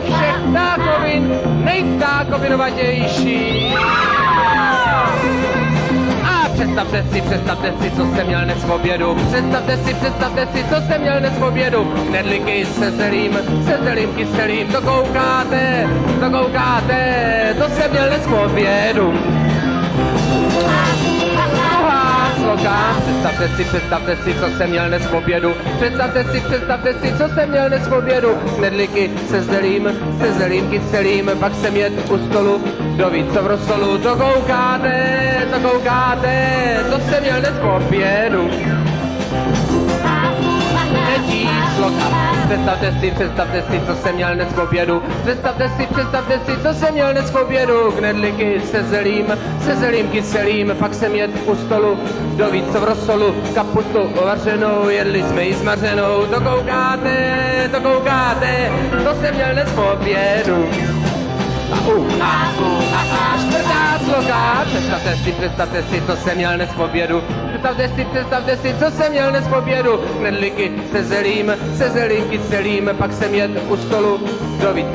všech ptákovin nejptákovinovatější. A představte si, co jste měl dnes v obědu. Představte si, co jste měl dnes v obědu. Knedlíky se zelím kyselým. To koukáte, to jsem měl dnes v obědu. Představte si, co jsem měl dnes v obědu. Představte si, co jsem měl dnes v obědu. Knedlíky se zelím kyselým, pak jsem jet u stolu, kdo ví co v rosolu. To koukáte, to jsem měl dnes v obědu. Představte si, co jsem měl dnes v obědu. Představte si, co jsem měl dnes v obědu. Knedlíky se zelím kyselým, pak jsem jet u stolu, kdo ví co v rosolu. Kapustu vařenou, jedli jsme ji smaženou. To koukáte, to jsem měl dnes v obědu. Čtvrtá sloka. Představte si, co jsem měl dnes v obědu. Představte si, co jsem měl dnes v obědu. Knedlíky se zelím kyselým, pak jsem jet u stolu, kdo ví